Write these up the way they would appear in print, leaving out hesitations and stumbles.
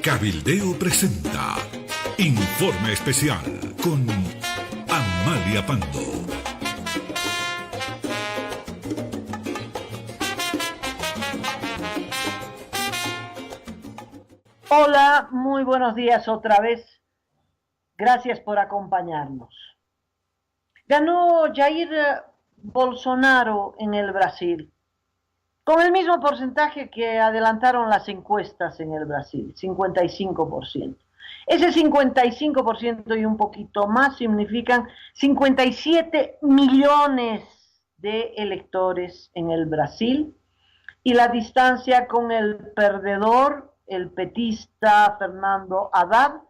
Cabildeo presenta Informe Especial con Amalia Pando. Hola, muy buenos días otra vez. Gracias por acompañarnos. Ganó Jair Bolsonaro en el Brasil, con el mismo porcentaje que adelantaron las encuestas en el Brasil, 55%. Ese 55% y un poquito más significan 57 millones de electores en el Brasil, y la distancia con el perdedor, el petista Fernando Haddad,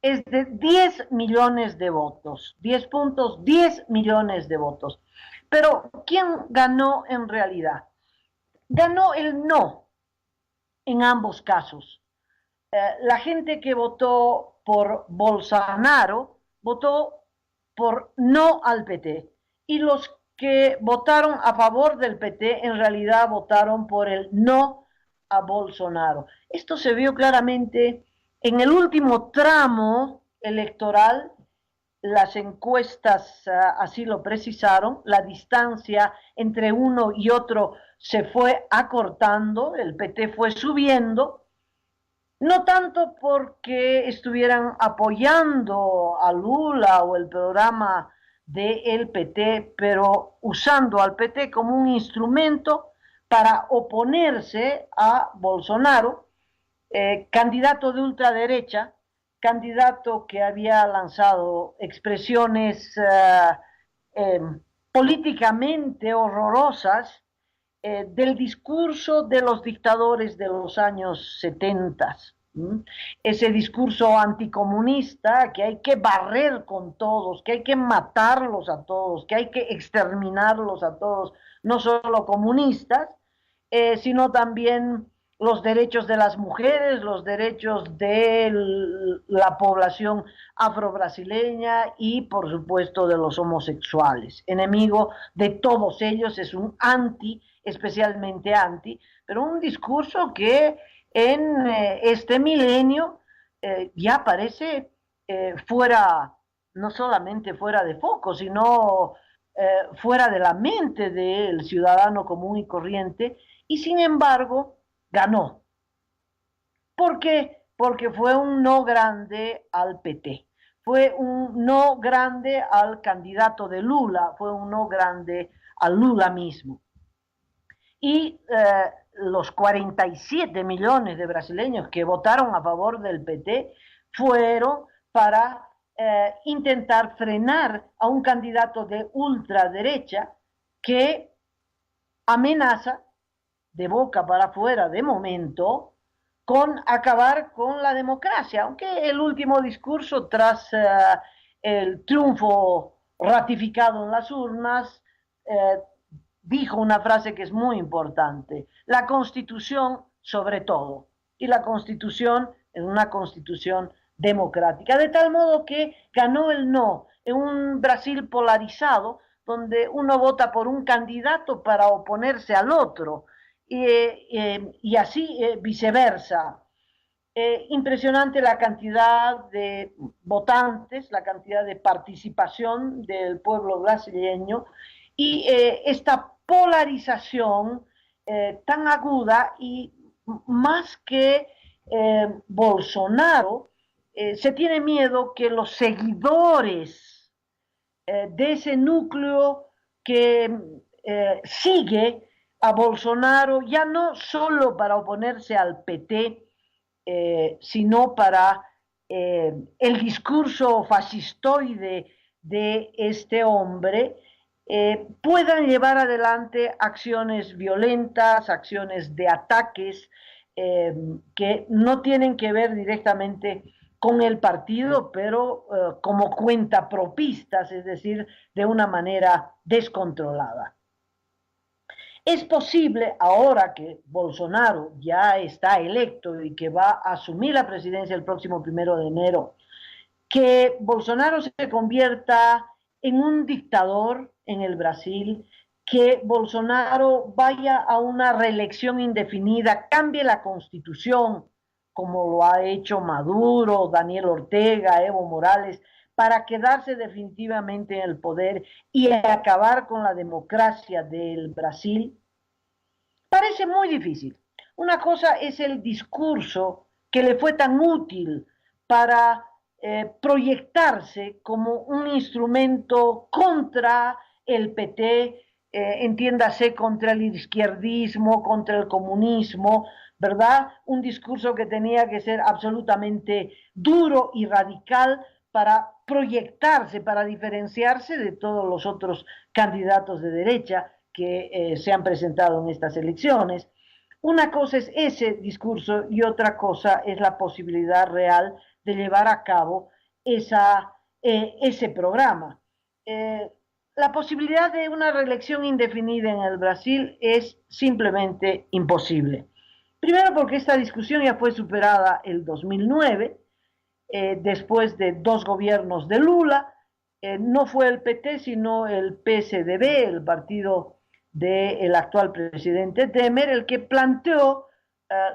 es de 10 millones de votos, 10 puntos, 10 millones de votos. Pero ¿quién ganó en realidad? Ganó el no en ambos casos. La gente que votó por Bolsonaro votó por no al PT, y los que votaron a favor del PT en realidad votaron por el no a Bolsonaro. Esto se vio claramente en el último tramo electoral. Las encuestas así lo precisaron, la distancia entre uno y otro se fue acortando, el PT fue subiendo, no tanto porque estuvieran apoyando a Lula o el programa del PT, pero usando al PT como un instrumento para oponerse a Bolsonaro, candidato de ultraderecha, candidato que había lanzado expresiones políticamente horrorosas del discurso de los dictadores de los años 70. Ese discurso anticomunista, que hay que barrer con todos, que hay que matarlos a todos, que hay que exterminarlos a todos, no solo comunistas, sino también los derechos de las mujeres, los derechos de la población afrobrasileña y, por supuesto, de los homosexuales. Enemigo de todos ellos, es un anti, especialmente anti, pero un discurso que en este milenio ya parece fuera, no solamente fuera de foco, sino fuera de la mente del ciudadano común y corriente, y sin embargo ganó. ¿Por qué? Porque fue un no grande al PT, fue un no grande al candidato de Lula, fue un no grande a Lula mismo. Y los 47 millones de brasileños que votaron a favor del PT fueron para intentar frenar a un candidato de ultraderecha que amenaza de boca para afuera de momento con acabar con la democracia, aunque el último discurso tras el triunfo ratificado en las urnas dijo una frase que es muy importante: la Constitución sobre todo, y la Constitución es una Constitución democrática, de tal modo que ganó el no en un Brasil polarizado, donde uno vota por un candidato para oponerse al otro, y así viceversa. Impresionante la cantidad de votantes, la cantidad de participación del pueblo brasileño, y esta polarización tan aguda, y más que Bolsonaro, se tiene miedo que los seguidores de ese núcleo que sigue a Bolsonaro, ya no solo para oponerse al PT, sino para el discurso fascistoide de este hombre, puedan llevar adelante acciones violentas, acciones de ataques que no tienen que ver directamente con el partido, pero como cuentapropistas, es decir, de una manera descontrolada. Es posible, ahora que Bolsonaro ya está electo y que va a asumir la presidencia el próximo 1 de enero, que Bolsonaro se convierta en un dictador en el Brasil, que Bolsonaro vaya a una reelección indefinida, cambie la constitución como lo ha hecho Maduro, Daniel Ortega, Evo Morales, para quedarse definitivamente en el poder y acabar con la democracia del Brasil, parece muy difícil. Una cosa es el discurso que le fue tan útil para proyectarse como un instrumento contra el PT, entiéndase, contra el izquierdismo, contra el comunismo, ¿verdad? Un discurso que tenía que ser absolutamente duro y radical para proyectarse, para diferenciarse de todos los otros candidatos de derecha que se han presentado en estas elecciones. Una cosa es ese discurso y otra cosa es la posibilidad real de llevar a cabo ese programa. Eh, la posibilidad de una reelección indefinida en el Brasil es simplemente imposible. Primero porque esta discusión ya fue superada el 2009, después de 2 gobiernos de Lula. No fue el PT, sino el PSDB, el partido del actual presidente Temer, el que planteó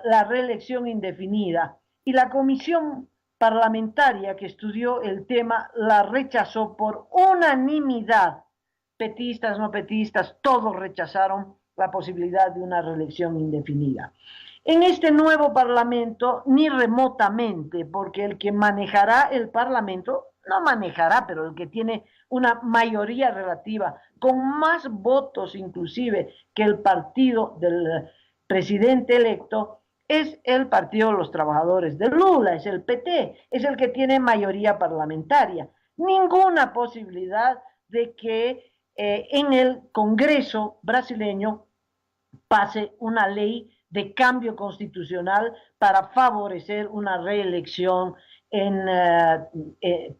la reelección indefinida. Y la comisión parlamentaria que estudió el tema la rechazó por unanimidad. Petistas, no petistas, todos rechazaron la posibilidad de una reelección indefinida. En este nuevo Parlamento, ni remotamente, porque el que manejará el Parlamento, no manejará, pero el que tiene una mayoría relativa, con más votos inclusive que el partido del presidente electo, es el Partido de los Trabajadores de Lula, es el PT, es el que tiene mayoría parlamentaria. Ninguna posibilidad de que en el Congreso brasileño pase una ley de cambio constitucional para favorecer una reelección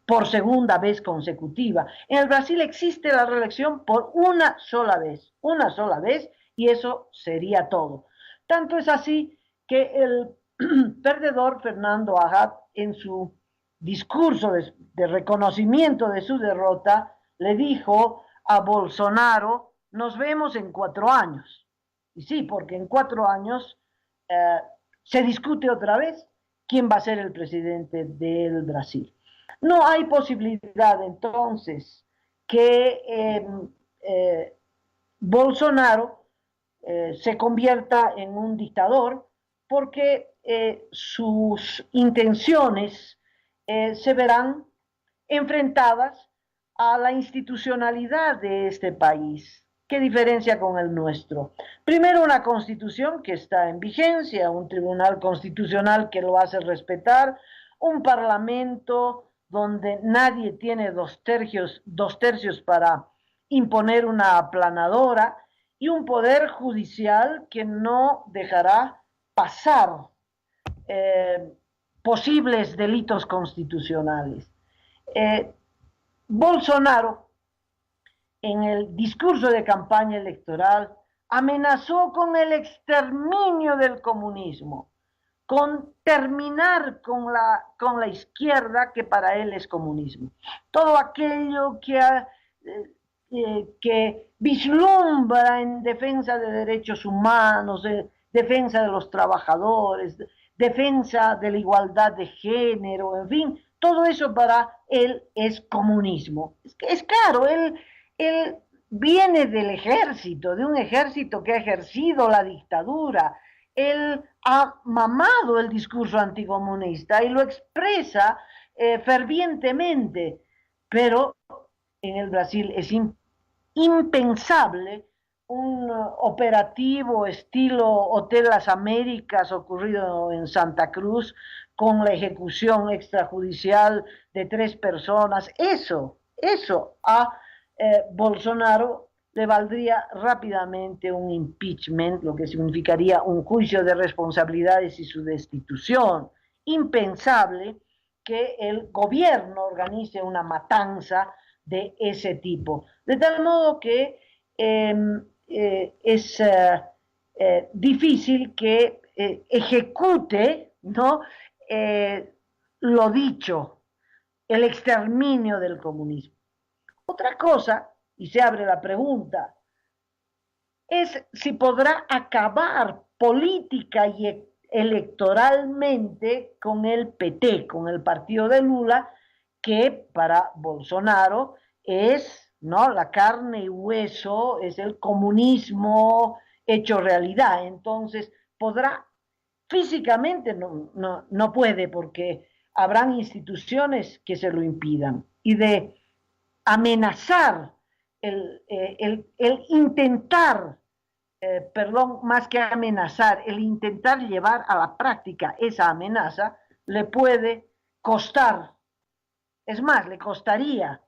por segunda vez consecutiva. En el Brasil existe la reelección por una sola vez, y eso sería todo. Tanto es así que el perdedor Fernando Haddad, en su discurso de reconocimiento de su derrota, le dijo a Bolsonaro: nos vemos en 4 años. Y sí, porque en 4 años se discute otra vez quién va a ser el presidente del Brasil. No hay posibilidad entonces que Bolsonaro se convierta en un dictador, porque sus intenciones se verán enfrentadas a la institucionalidad de este país. ¿Qué diferencia con el nuestro? Primero, una constitución que está en vigencia, un tribunal constitucional que lo hace respetar, un parlamento donde nadie tiene dos tercios para imponer una aplanadora, y un poder judicial que no dejará pasar posibles delitos constitucionales. Bolsonaro, en el discurso de campaña electoral, amenazó con el exterminio del comunismo, con terminar con la izquierda, que para él es comunismo. Todo aquello que vislumbra en defensa de derechos humanos, defensa de los trabajadores, defensa de la igualdad de género, en fin, todo eso para él es comunismo. Es claro, él viene del ejército, de un ejército que ha ejercido la dictadura. Él ha mamado el discurso anticomunista y lo expresa fervientemente, pero en el Brasil es impensable un operativo estilo Hotel Las Américas ocurrido en Santa Cruz, con la ejecución extrajudicial de 3 personas. Eso a Bolsonaro le valdría rápidamente un impeachment, lo que significaría un juicio de responsabilidades y su destitución. Impensable que el gobierno organice una matanza de ese tipo. De tal modo que es difícil que ejecute, ¿no?, lo dicho, el exterminio del comunismo. Otra cosa, y se abre la pregunta, es si podrá acabar política y electoralmente con el PT, con el partido de Lula, que para Bolsonaro es, ¿no?, la carne y hueso, es el comunismo hecho realidad. Entonces, podrá, físicamente no puede, porque habrán instituciones que se lo impidan. Y de amenazar, el intentar, perdón, más que amenazar, el intentar llevar a la práctica esa amenaza, le puede costar, es más, le costaría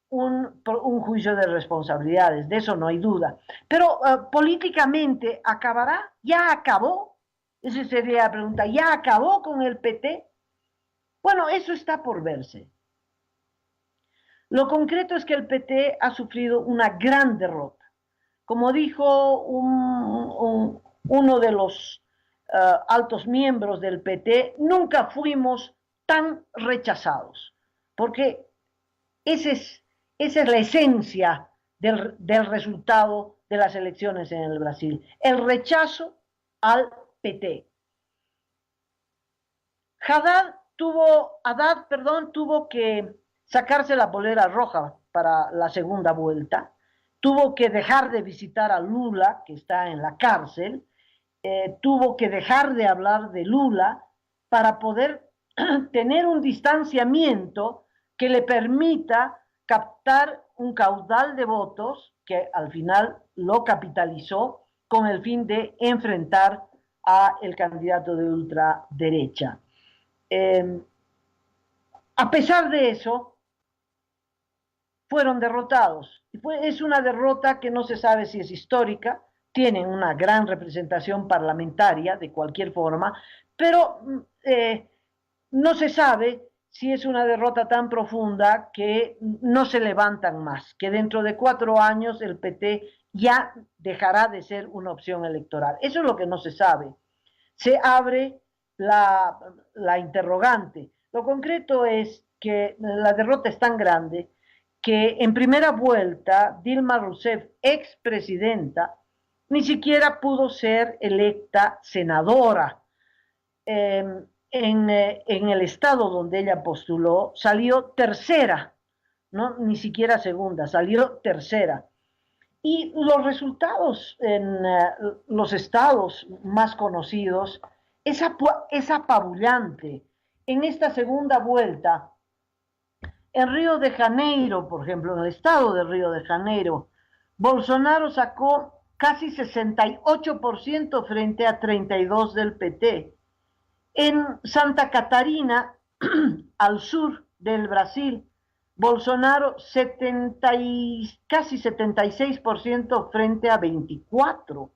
un juicio de responsabilidades, de eso no hay duda. Pero políticamente acabará, ya acabó, esa sería la pregunta, ¿ya acabó con el PT? Bueno, eso está por verse. Lo concreto es que el PT ha sufrido una gran derrota. Como dijo uno de los altos miembros del PT, nunca fuimos tan rechazados, porque ese es, esa es la esencia del resultado de las elecciones en el Brasil, el rechazo al PT. Haddad, tuvo que sacarse la bolera roja para la segunda vuelta, tuvo que dejar de visitar a Lula, que está en la cárcel, tuvo que dejar de hablar de Lula para poder tener un distanciamiento que le permita captar un caudal de votos que al final lo capitalizó con el fin de enfrentar a el candidato de ultraderecha. A pesar de eso, fueron derrotados. Es una derrota que no se sabe si es histórica, tienen una gran representación parlamentaria de cualquier forma, pero no se sabe si es una derrota tan profunda que no se levantan más, que dentro de 4 años el PT ya dejará de ser una opción electoral. Eso es lo que no se sabe. Se abre la interrogante. Lo concreto es que la derrota es tan grande que en primera vuelta Dilma Rousseff, expresidenta, ni siquiera pudo ser electa senadora. En el estado donde ella postuló salió tercera, ¿no? Ni siquiera segunda, salió tercera. Y los resultados en los estados más conocidos es apabullante. En esta segunda vuelta, en Río de Janeiro, por ejemplo, en el estado de Río de Janeiro, Bolsonaro sacó casi 68% frente a 32% del PT. En Santa Catarina, al sur del Brasil, Bolsonaro casi 76% frente a 24%.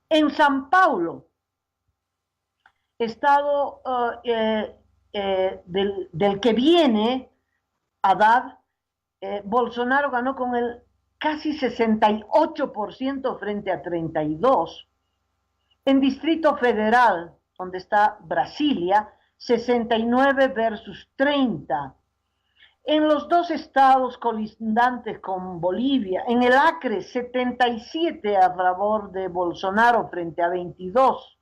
En San Paulo, estado del que viene Haddad, Bolsonaro ganó con el casi 68% frente a 32%. En Distrito Federal, donde está Brasilia, 69 versus 30. En los dos estados colindantes con Bolivia, en el Acre, 77 a favor de Bolsonaro frente a 22.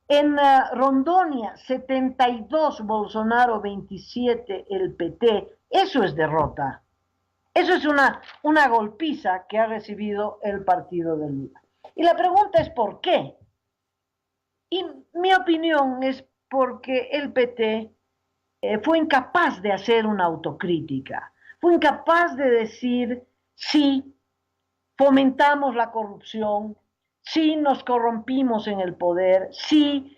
En Rondonia, 72 Bolsonaro, 27 el PT. Eso es derrota. Eso es una golpiza que ha recibido el partido de Lula. Y la pregunta es ¿por qué? Y mi opinión es porque el PT fue incapaz de hacer una autocrítica, fue incapaz de decir sí, fomentamos la corrupción, sí nos corrompimos en el poder, sí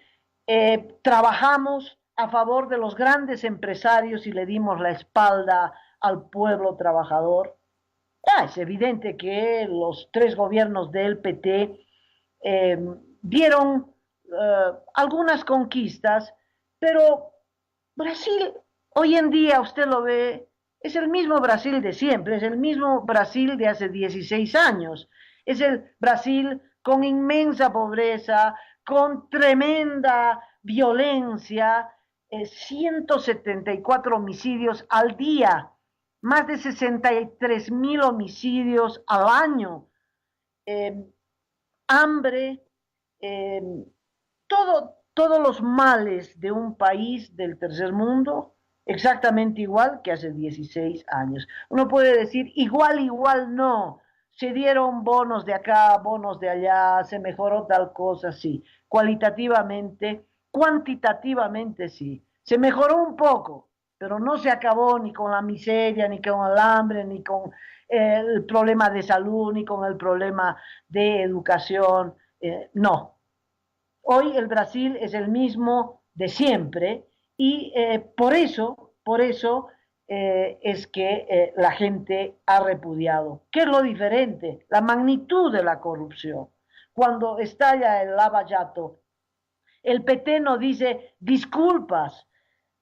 trabajamos a favor de los grandes empresarios y le dimos la espalda al pueblo trabajador. Es evidente que los 3 gobiernos del PT dieron algunas conquistas, pero Brasil hoy en día, usted lo ve, es el mismo Brasil de siempre, es el mismo Brasil de hace 16 años, es el Brasil con inmensa pobreza, con tremenda violencia, 174 homicidios al día, más de 63,000 homicidios al año, hambre, eh, todos los males de un país del tercer mundo exactamente igual que hace 16 años. Uno puede decir igual, igual no. Se dieron bonos de acá, bonos de allá, se mejoró tal cosa, sí. Cualitativamente, cuantitativamente, sí. Se mejoró un poco, pero no se acabó ni con la miseria, ni con el hambre, ni con el problema de salud, ni con el problema de educación. No, hoy el Brasil es el mismo de siempre y por eso es que la gente ha repudiado. ¿Qué es lo diferente? La magnitud de la corrupción. Cuando estalla el Lava Jato, el PT no dice disculpas,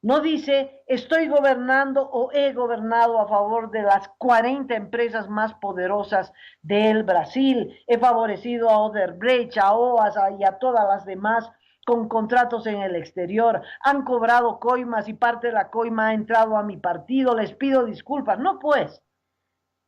no dice estoy gobernando o he gobernado a favor de las 40 empresas más poderosas del Brasil, he favorecido a Odebrecht, a OAS y a todas las demás con contratos en el exterior, han cobrado coimas y parte de la coima ha entrado a mi partido, les pido disculpas. No, pues,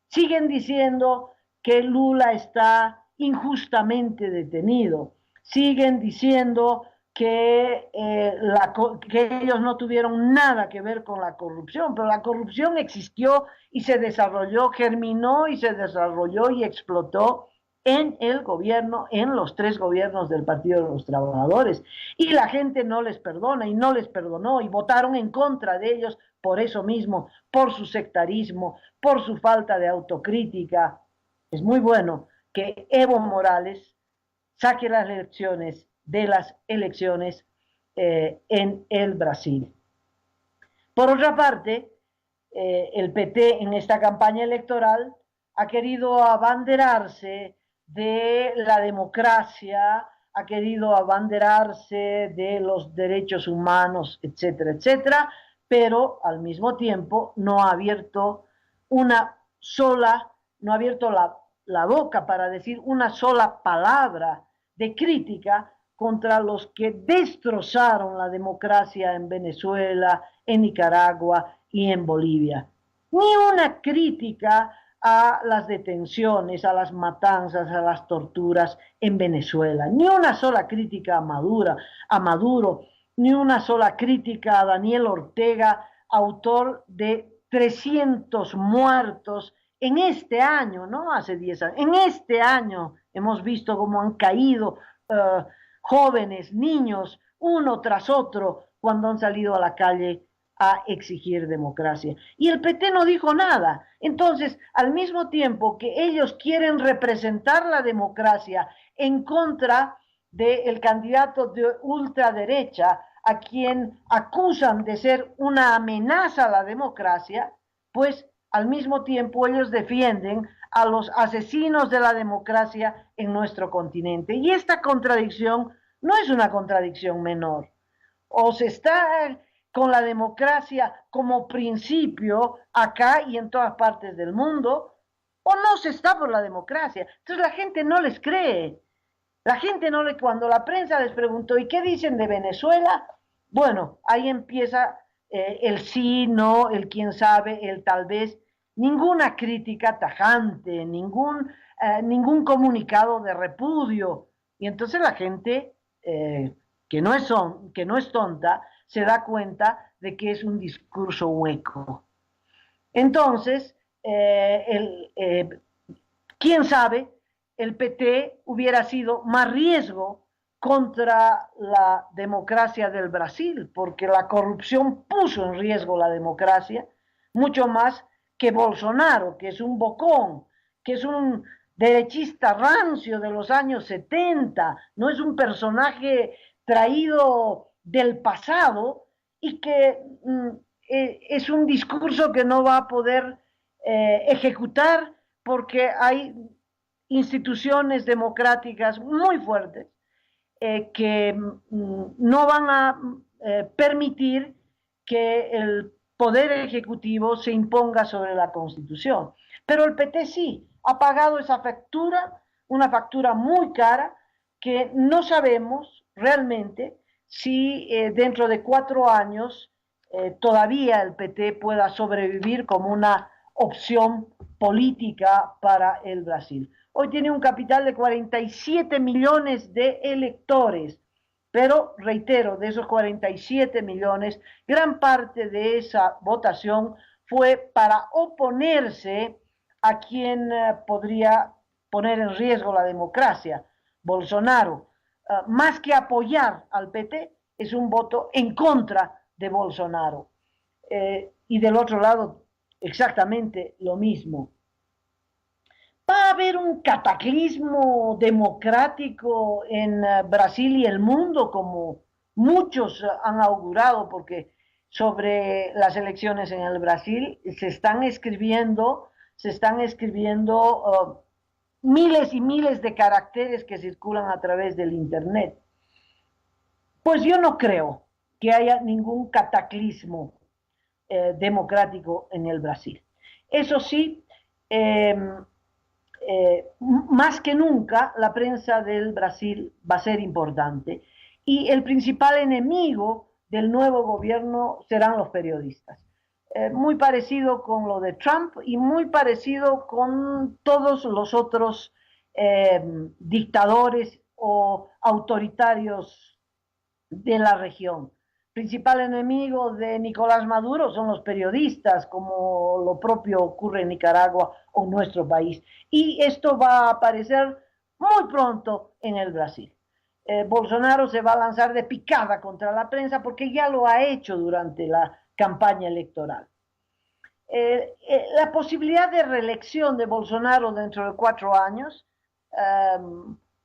siguen diciendo que Lula está injustamente detenido, siguen diciendo que ellos no tuvieron nada que ver con la corrupción, pero la corrupción existió y se desarrolló, germinó y se desarrolló y explotó en el gobierno, en los tres gobiernos del Partido de los Trabajadores. Y la gente no les perdona y no les perdonó y votaron en contra de ellos por eso mismo, por su sectarismo, por su falta de autocrítica. Es muy bueno que Evo Morales saque las elecciones en el Brasil. Por otra parte, el PT en esta campaña electoral ha querido abanderarse de la democracia, ha querido abanderarse de los derechos humanos, etcétera, etcétera, pero al mismo tiempo no ha abierto una sola, no ha abierto la boca para decir una sola palabra de crítica contra los que destrozaron la democracia en Venezuela, en Nicaragua y en Bolivia. Ni una crítica a las detenciones, a las matanzas, a las torturas en Venezuela. Ni una sola crítica a Maduro, ni una sola crítica a Daniel Ortega, autor de 300 muertos en este año, no hace 10 años, en este año hemos visto cómo han caído jóvenes, niños, uno tras otro, cuando han salido a la calle a exigir democracia. Y el PT no dijo nada. Entonces, al mismo tiempo que ellos quieren representar la democracia en contra del candidato de ultraderecha, a quien acusan de ser una amenaza a la democracia, pues al mismo tiempo ellos defienden a los asesinos de la democracia en nuestro continente. Y esta contradicción no es una contradicción menor. O se está con la democracia como principio acá y en todas partes del mundo, o no se está por la democracia. Entonces la gente no les cree. La gente no le, cuando la prensa les preguntó, ¿y qué dicen de Venezuela? Bueno, ahí empieza el sí, no, el quién sabe, el tal vez, ninguna crítica tajante, ningún comunicado de repudio. Y entonces la gente que no es tonta se da cuenta de que es un discurso hueco. Entonces, quién sabe, el PT hubiera sido más riesgo contra la democracia del Brasil, porque la corrupción puso en riesgo la democracia, mucho más que Bolsonaro, que es un bocón, que es un derechista rancio de los años 70, no es un personaje traído del pasado y que es un discurso que no va a poder ejecutar porque hay instituciones democráticas muy fuertes que no van a permitir que el poder ejecutivo se imponga sobre la Constitución. Pero el PT sí ha pagado esa factura, una factura muy cara, que no sabemos realmente si dentro de 4 años todavía el PT pueda sobrevivir como una opción política para el Brasil. Hoy tiene un capital de 47 millones de electores. Pero, reitero, de esos 47 millones, gran parte de esa votación fue para oponerse a quien podría poner en riesgo la democracia, Bolsonaro. Más que apoyar al PT, es un voto en contra de Bolsonaro. Y del otro lado, exactamente lo mismo. ¿Va a haber un cataclismo democrático en Brasil y el mundo, como muchos han augurado? Porque sobre las elecciones en el Brasil se están escribiendo miles y miles de caracteres que circulan a través del Internet. Pues yo no creo que haya ningún cataclismo democrático en el Brasil. Eso sí, eh, más que nunca la prensa del Brasil va a ser importante y el principal enemigo del nuevo gobierno serán los periodistas. Muy parecido con lo de Trump y muy parecido con todos los otros dictadores o autoritarios de la región. Principal enemigo de Nicolás Maduro son los periodistas, como lo propio ocurre en Nicaragua o en nuestro país. Y esto va a aparecer muy pronto en el Brasil. Bolsonaro se va a lanzar de picada contra la prensa porque ya lo ha hecho durante la campaña electoral. La posibilidad de reelección de Bolsonaro dentro de 4 años,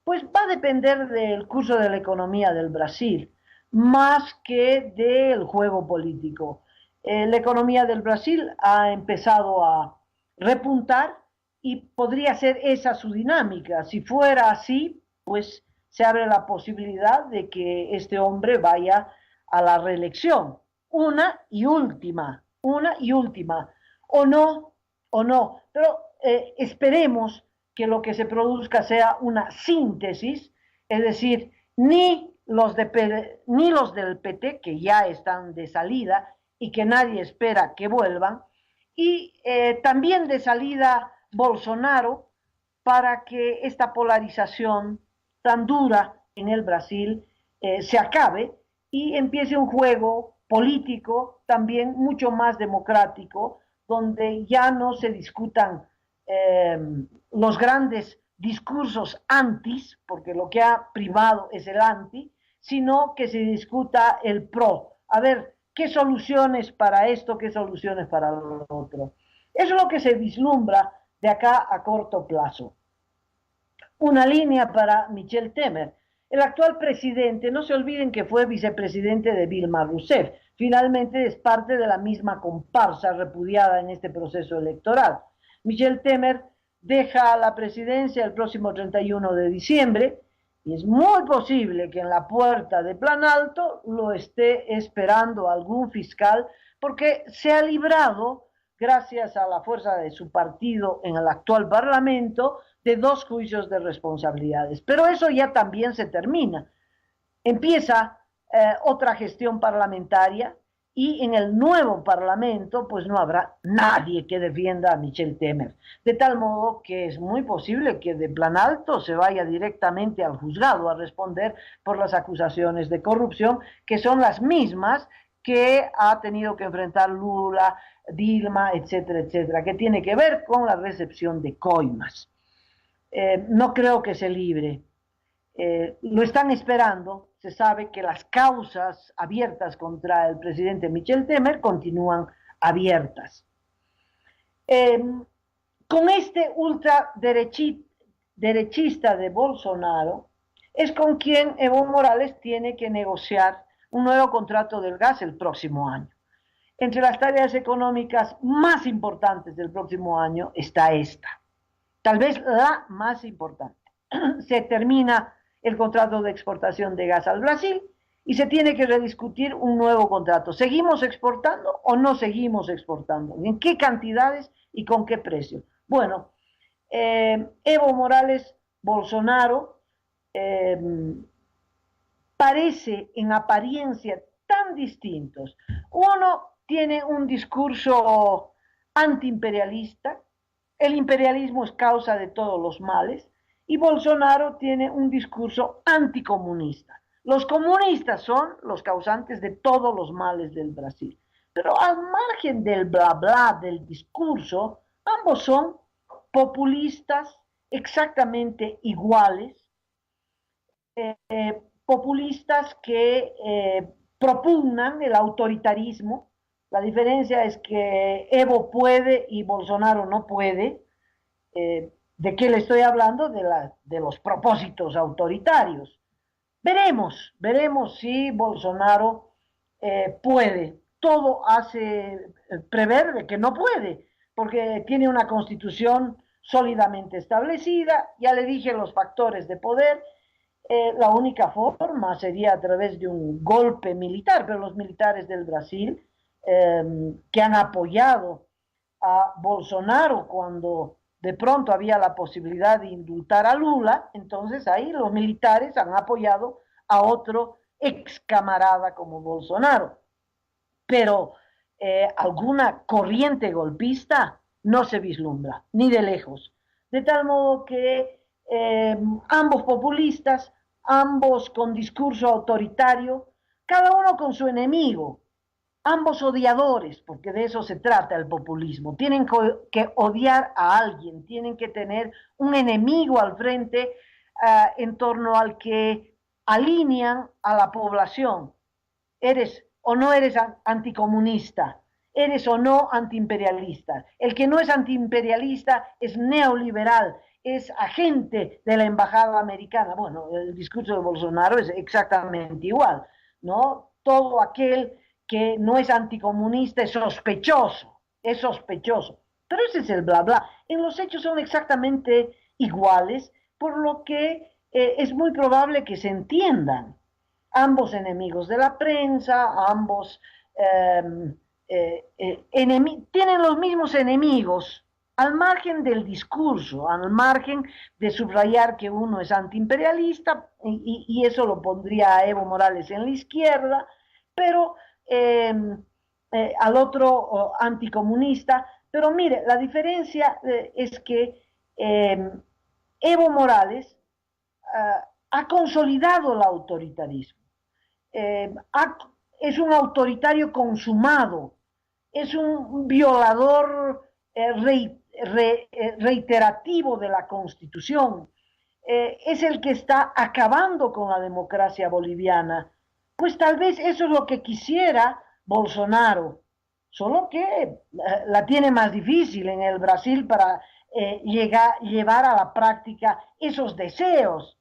pues va a depender del curso de la economía del Brasil más que del juego político. La economía del Brasil ha empezado a repuntar y podría ser esa su dinámica. Si fuera así, pues se abre la posibilidad de que este hombre vaya a la reelección. Una y última, o no, pero esperemos que lo que se produzca sea una síntesis, es decir, ni los del PT, que ya están de salida y que nadie espera que vuelvan, y también de salida Bolsonaro, para que esta polarización tan dura en el Brasil se acabe y empiece un juego político también mucho más democrático, donde ya no se discutan los grandes discursos antis, porque lo que ha primado es el anti, sino que se discuta el pro. A ver, ¿qué soluciones para esto, qué soluciones para lo otro? Eso es lo que se vislumbra de acá a corto plazo. Una línea para Michel Temer. El actual presidente, no se olviden que fue vicepresidente de Dilma Rousseff, finalmente es parte de la misma comparsa repudiada en este proceso electoral. Michel Temer deja la presidencia el próximo 31 de diciembre y es muy posible que en la puerta de Planalto lo esté esperando algún fiscal porque se ha librado, gracias a la fuerza de su partido en el actual Parlamento, de 2 juicios de responsabilidades. Pero eso ya también se termina. Empieza otra gestión parlamentaria y en el nuevo Parlamento pues no habrá nadie que defienda a Michel Temer. De tal modo que es muy posible que de Planalto se vaya directamente al juzgado a responder por las acusaciones de corrupción, que son las mismas que ha tenido que enfrentar Lula, Dilma, etcétera, etcétera, que tiene que ver con la recepción de coimas. No creo que se libre. Lo están esperando. Se sabe que las causas abiertas contra el presidente Michel Temer continúan abiertas. Con este ultraderechista de Bolsonaro es con quien Evo Morales tiene que negociar un nuevo contrato del gas el próximo año. Entre las tareas económicas más importantes del próximo año está esta, tal vez la más importante. Se termina el contrato de exportación de gas al Brasil y se tiene que rediscutir un nuevo contrato. ¿Seguimos exportando o no seguimos exportando? ¿En qué cantidades y con qué precio? Bueno, Evo Morales, Bolsonaro, parece en apariencia tan distintos. Uno tiene un discurso antiimperialista, el imperialismo es causa de todos los males y Bolsonaro tiene un discurso anticomunista. Los comunistas son los causantes de todos los males del Brasil. Pero al margen del bla bla del discurso, ambos son populistas exactamente iguales, populistas que propugnan el autoritarismo. La diferencia es que Evo puede y Bolsonaro no puede. ¿De qué le estoy hablando? De los propósitos autoritarios. Veremos si Bolsonaro puede. Todo hace prever de que no puede, porque tiene una constitución sólidamente establecida. Ya le dije los factores de poder. La única forma sería a través de un golpe militar, pero los militares del Brasil que han apoyado a Bolsonaro cuando de pronto había la posibilidad de indultar a Lula, entonces ahí los militares han apoyado a otro ex camarada como Bolsonaro. Pero alguna corriente golpista no se vislumbra, ni de lejos. De tal modo que ambos populistas, ambos con discurso autoritario, cada uno con su enemigo, ambos odiadores, porque de eso se trata el populismo. Tienen que odiar a alguien, tienen que tener un enemigo al frente en torno al que alinean a la población. Eres o no eres anticomunista, eres o no antiimperialista. El que no es antiimperialista es neoliberal, es agente de la embajada americana. Bueno, el discurso de Bolsonaro es exactamente igual, ¿no? Todo aquel que no es anticomunista es sospechoso, es sospechoso. Pero ese es el bla bla. En los hechos son exactamente iguales, por lo que es muy probable que se entiendan. Ambos enemigos de la prensa, ambos tienen los mismos enemigos, al margen del discurso, al margen de subrayar que uno es antiimperialista, y eso lo pondría a Evo Morales en la izquierda, pero al otro anticomunista. Pero mire, la diferencia es que Evo Morales ha consolidado el autoritarismo. Es un autoritario consumado, es un violador reiterativo de la Constitución, es el que está acabando con la democracia boliviana. Pues tal vez eso es lo que quisiera Bolsonaro, solo que la tiene más difícil en el Brasil para llevar a la práctica esos deseos.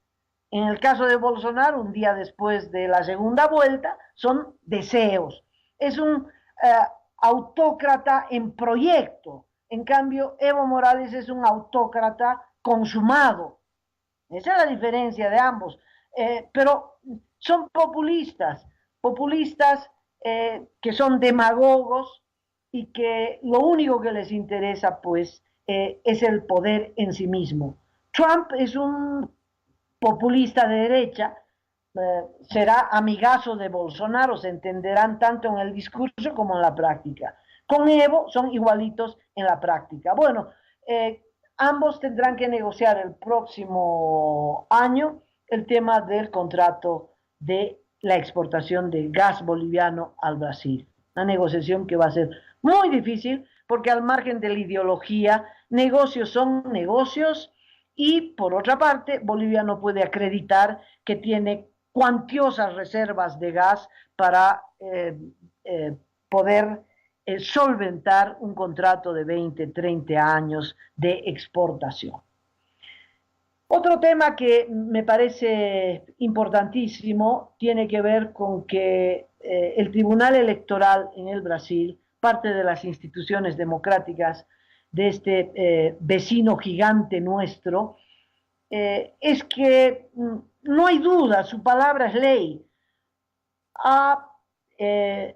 En el caso de Bolsonaro, un día después de la segunda vuelta, son deseos. Es un autócrata en proyecto. En cambio, Evo Morales es un autócrata consumado. Esa es la diferencia de ambos. Pero son populistas que son demagogos y que lo único que les interesa, pues, es el poder en sí mismo. Trump es un populista de derecha, será amigazo de Bolsonaro, se entenderán tanto en el discurso como en la práctica. Con Evo son igualitos en la práctica. Bueno, ambos tendrán que negociar el próximo año el tema del contrato de la exportación de gas boliviano al Brasil. Una negociación que va a ser muy difícil porque al margen de la ideología, negocios son negocios. Y por otra parte, Bolivia no puede acreditar que tiene cuantiosas reservas de gas para poder solventar un contrato de 20, 30 años de exportación. Otro tema que me parece importantísimo tiene que ver con que el Tribunal Electoral en el Brasil, parte de las instituciones democráticas de este vecino gigante nuestro, es que no hay duda, su palabra es ley. Ha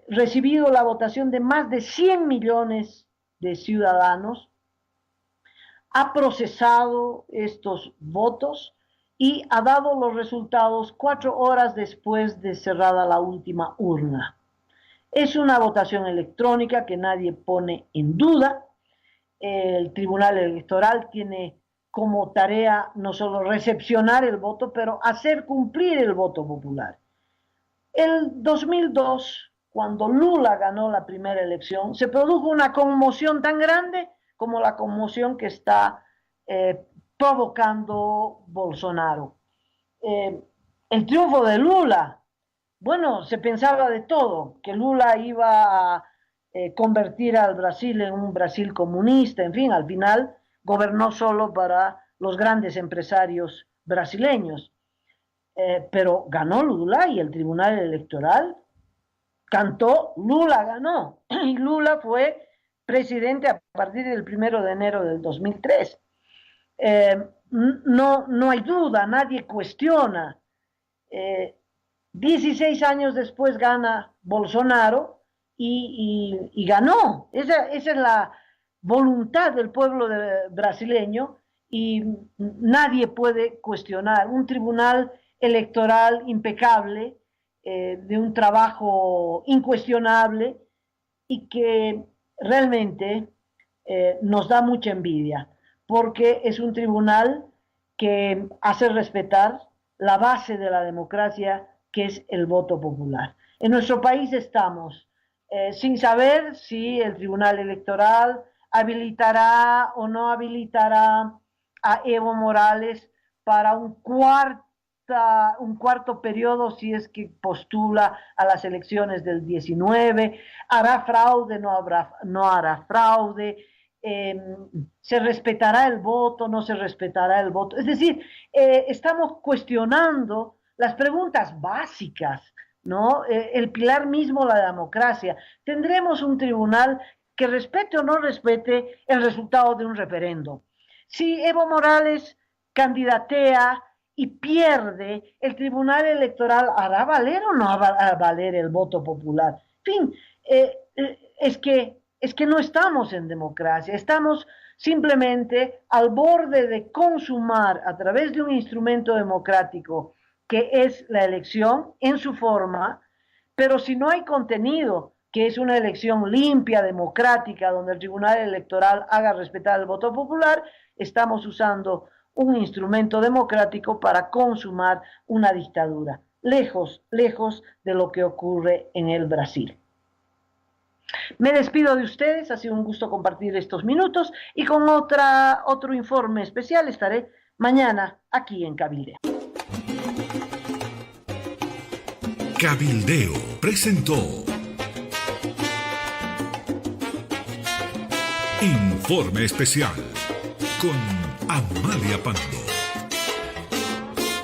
recibido la votación de más de 100 millones de ciudadanos, ha procesado estos votos y ha dado los resultados 4 horas después de cerrada la última urna. Es una votación electrónica que nadie pone en duda. El Tribunal Electoral tiene como tarea no solo recepcionar el voto, pero hacer cumplir el voto popular. El 2002, cuando Lula ganó la primera elección, se produjo una conmoción tan grande como la conmoción que está provocando Bolsonaro. El triunfo de Lula, bueno, se pensaba de todo, que Lula iba a convertir al Brasil en un Brasil comunista, en fin, al final gobernó solo para los grandes empresarios brasileños. Pero ganó Lula y el Tribunal Electoral cantó, Lula ganó, y Lula fue presidente a partir del 1 de enero del 2003. No hay duda, nadie cuestiona. 16 años después gana Bolsonaro y ganó. Esa es la voluntad del pueblo brasileño y nadie puede cuestionar. Un tribunal electoral impecable, de un trabajo incuestionable y que realmente nos da mucha envidia, porque es un tribunal que hace respetar la base de la democracia, que es el voto popular. En nuestro país estamos sin saber si el Tribunal Electoral habilitará o no habilitará a Evo Morales para un cuarto periodo si es que postula a las elecciones del 19, hará fraude, no hará fraude, se respetará el voto, no se respetará el voto. Es decir, estamos cuestionando las preguntas básicas, ¿no? El pilar mismo de la democracia. ¿Tendremos un tribunal que respete o no respete el resultado de un referendo? Si Evo Morales candidatea y pierde, ¿el Tribunal Electoral hará valer o no hará valer el voto popular? En fin, es que no estamos en democracia, estamos simplemente al borde de consumar a través de un instrumento democrático que es la elección en su forma, pero si no hay contenido, que es una elección limpia, democrática, donde el Tribunal Electoral haga respetar el voto popular, estamos usando un instrumento democrático para consumar una dictadura, lejos de lo que ocurre en el Brasil. Me despido de ustedes, ha sido un gusto compartir estos minutos y con otro informe especial estaré mañana aquí en Cabildeo. Cabildeo presentó Informe Especial con Amalia Pando.